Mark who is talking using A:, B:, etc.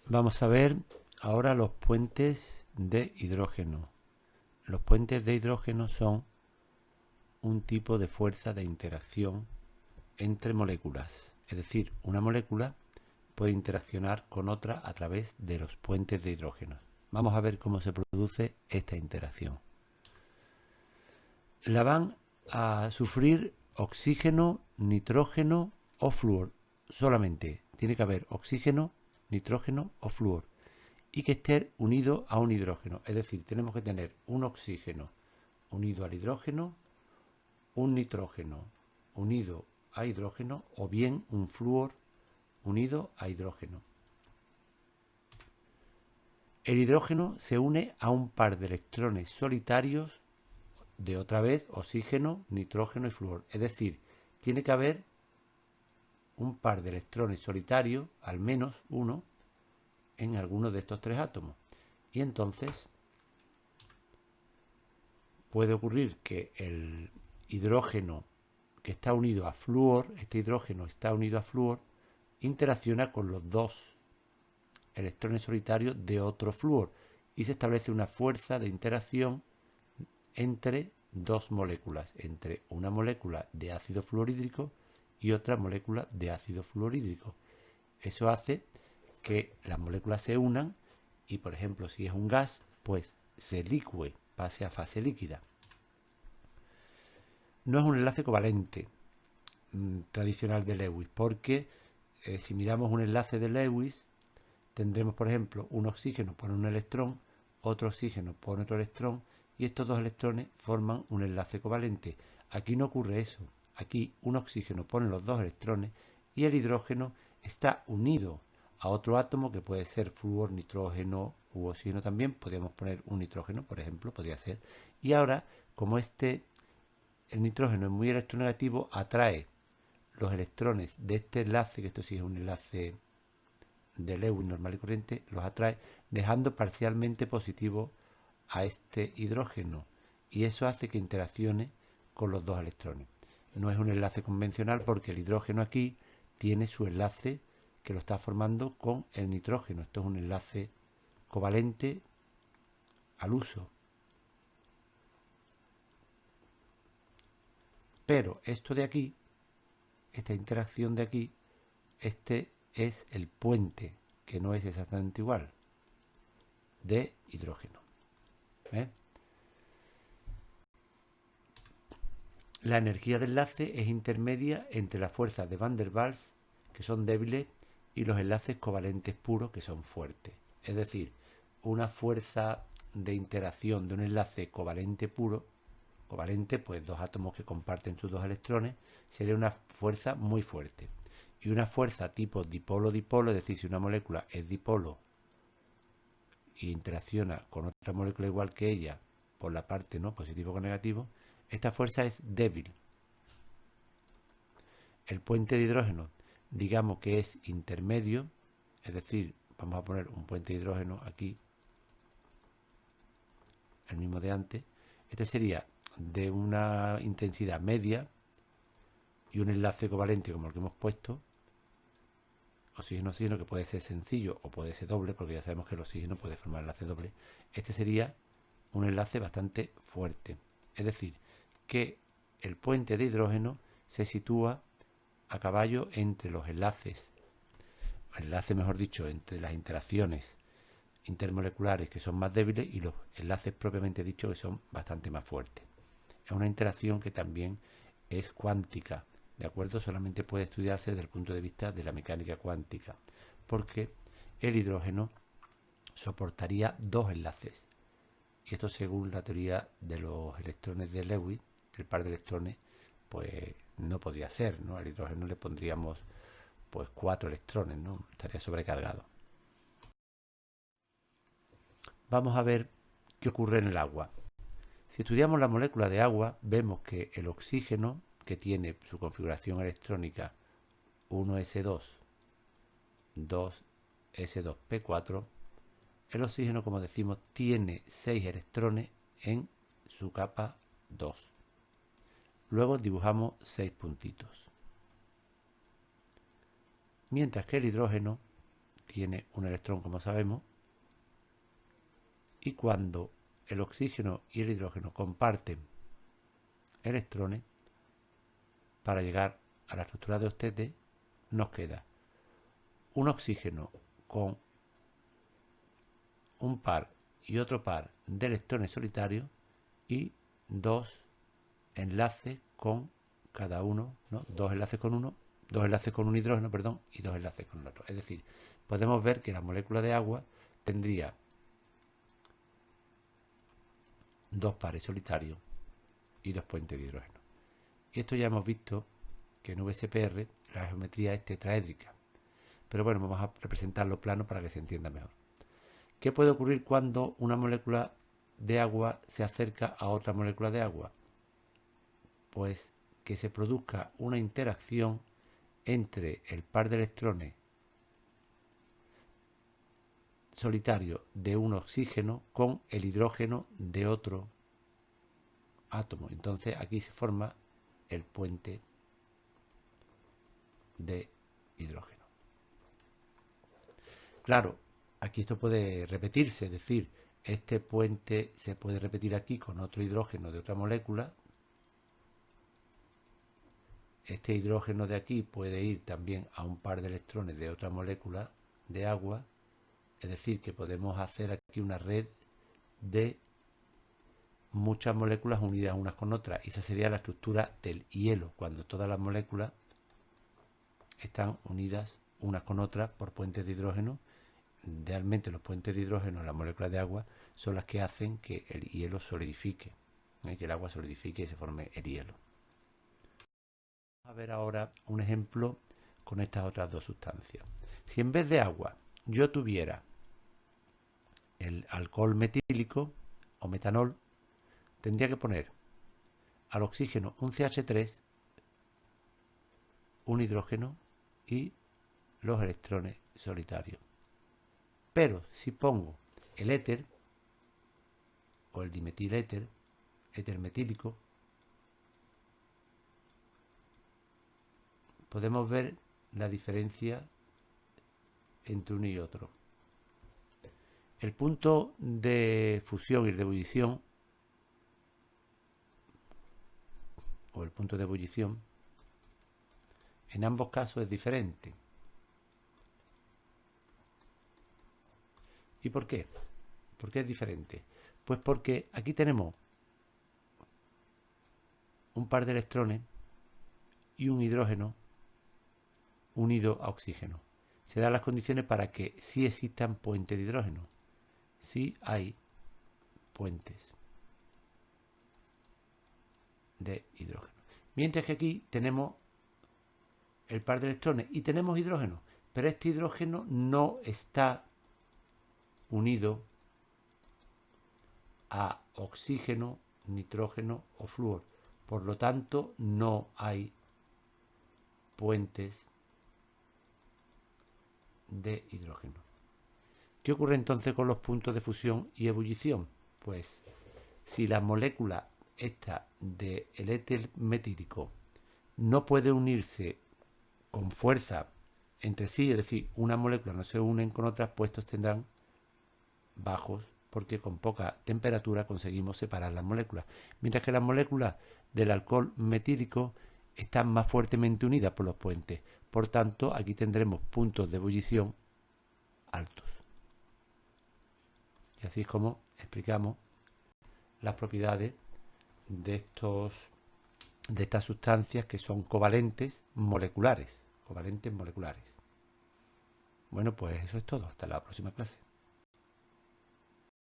A: Vamos a ver ahora los puentes de hidrógeno. Los puentes de hidrógeno son un tipo de fuerza de interacción entre moléculas. Es decir, una molécula puede interaccionar con otra a través de los puentes de hidrógeno. Vamos a ver cómo se produce esta interacción. La van a sufrir oxígeno, nitrógeno o flúor. Solamente tiene que haber oxígeno, nitrógeno o flúor y que esté unido a un hidrógeno. Es decir, tenemos que tener un oxígeno unido al hidrógeno, un nitrógeno unido a hidrógeno o bien un flúor unido a hidrógeno. El hidrógeno se une a un par de electrones solitarios de otra vez oxígeno, nitrógeno y flúor. Es decir, tiene que haber un par de electrones solitarios, al menos uno, en alguno de estos tres átomos. Y entonces puede ocurrir que el hidrógeno que está unido a flúor, este hidrógeno está unido a flúor, interacciona con los dos electrones solitarios de otro flúor y se establece una fuerza de interacción entre dos moléculas, entre una molécula de ácido fluorhídrico y otra molécula de ácido fluorhídrico. Eso hace que las moléculas se unan y, por ejemplo, si es un gas, pues se licúe, pase a fase líquida. No es un enlace covalente tradicional de Lewis, porque si miramos un enlace de Lewis, tendremos, por ejemplo, un oxígeno pone un electrón, otro oxígeno pone otro electrón, y estos dos electrones forman un enlace covalente. Aquí no ocurre eso. Aquí un oxígeno pone los dos electrones y el hidrógeno está unido a otro átomo que puede ser flúor, nitrógeno u oxígeno también. Podríamos poner un nitrógeno, por ejemplo, podría ser. Y ahora, como el nitrógeno es muy electronegativo, atrae los electrones de este enlace, que esto sí es un enlace de Lewis normal y corriente, los atrae, dejando parcialmente positivo a este hidrógeno, y eso hace que interaccione con los dos electrones. No es un enlace convencional porque el hidrógeno aquí tiene su enlace que lo está formando con el nitrógeno. Esto es un enlace covalente al uso. Pero esto de aquí, esta interacción de aquí, este es el puente, que no es exactamente igual, de hidrógeno. ¿Eh? La energía de enlace es intermedia entre las fuerzas de Van der Waals, que son débiles, y los enlaces covalentes puros, que son fuertes. Es decir, una fuerza de interacción de un enlace covalente puro, covalente, pues dos átomos que comparten sus dos electrones, sería una fuerza muy fuerte. Y una fuerza tipo dipolo-dipolo, es decir, si una molécula es dipolo y interacciona con otra molécula igual que ella por la parte no positivo con negativo, esta fuerza es débil. El puente de hidrógeno, digamos que es intermedio, es decir, vamos a poner un puente de hidrógeno aquí, el mismo de antes. Este sería de una intensidad media y un enlace covalente como el que hemos puesto, oxígeno-oxígeno, que puede ser sencillo o puede ser doble, porque ya sabemos que el oxígeno puede formar enlace doble. Este sería un enlace bastante fuerte. Es decir, que el puente de hidrógeno se sitúa a caballo entre los enlaces, mejor dicho, entre las interacciones intermoleculares que son más débiles y los enlaces propiamente dicho que son bastante más fuertes. Es una interacción que también es cuántica, ¿de acuerdo? Solamente puede estudiarse desde el punto de vista de la mecánica cuántica, porque el hidrógeno soportaría dos enlaces. Y esto según la teoría de los electrones de Lewis, el par de electrones, pues no podría ser, ¿no? Al hidrógeno le pondríamos pues 4 electrones, ¿no? Estaría sobrecargado. Vamos a ver qué ocurre en el agua. Si estudiamos la molécula de agua, vemos que el oxígeno, que tiene su configuración electrónica 1s2, 2s2p4, el oxígeno, como decimos, tiene 6 electrones en su capa 2. Luego dibujamos 6 puntitos. Mientras que el hidrógeno tiene un electrón, como sabemos, y cuando el oxígeno y el hidrógeno comparten electrones, para llegar a la estructura de octeto nos queda un oxígeno con un par y otro par de electrones solitarios y dos enlaces con cada uno, ¿no? Dos enlaces con un hidrógeno, perdón, y dos enlaces con el otro. Es decir, podemos ver que la molécula de agua tendría dos pares solitarios y dos puentes de hidrógeno. Y esto ya hemos visto que en VSEPR la geometría es tetraédrica. Pero bueno, vamos a representarlo plano para que se entienda mejor. ¿Qué puede ocurrir cuando una molécula de agua se acerca a otra molécula de agua? Pues que se produzca una interacción entre el par de electrones solitario de un oxígeno con el hidrógeno de otro átomo. Entonces aquí se forma el puente de hidrógeno. Claro, aquí esto puede repetirse, es decir, este puente se puede repetir aquí con otro hidrógeno de otra molécula. Este hidrógeno de aquí puede ir también a un par de electrones de otra molécula de agua. Es decir, que podemos hacer aquí una red de muchas moléculas unidas unas con otras. Y esa sería la estructura del hielo, cuando todas las moléculas están unidas unas con otras por puentes de hidrógeno. Realmente los puentes de hidrógeno en las moléculas de agua son las que hacen que el hielo solidifique, que el agua solidifique y se forme el hielo. Vamos a ver ahora un ejemplo con estas otras dos sustancias. Si en vez de agua yo tuviera el alcohol metílico o metanol, tendría que poner al oxígeno un CH3, un hidrógeno y los electrones solitarios. Pero si pongo el éter o el dimetiléter, éter metílico, podemos ver la diferencia entre uno y otro. El punto de fusión y de ebullición, o el punto de ebullición, en ambos casos es diferente. ¿Y por qué? ¿Por qué es diferente? Pues porque aquí tenemos un par de electrones y un hidrógeno unido a oxígeno. Se dan las condiciones para que sí existan puentes de hidrógeno. Sí hay puentes de hidrógeno. Mientras que aquí tenemos el par de electrones y tenemos hidrógeno, pero este hidrógeno no está unido a oxígeno, nitrógeno o flúor. Por lo tanto, no hay puentes de hidrógeno. ¿Qué ocurre entonces con los puntos de fusión y ebullición? Pues si la molécula esta del éter metílico no puede unirse con fuerza entre sí, es decir, una molécula no se unen con otras, pues estos tendrán bajos porque con poca temperatura conseguimos separar las moléculas, mientras que las moléculas del alcohol metílico están más fuertemente unidas por los puentes. Por tanto, aquí tendremos puntos de ebullición altos. Y así es como explicamos las propiedades de estas sustancias que son covalentes moleculares. Bueno, pues eso es todo. Hasta la próxima clase.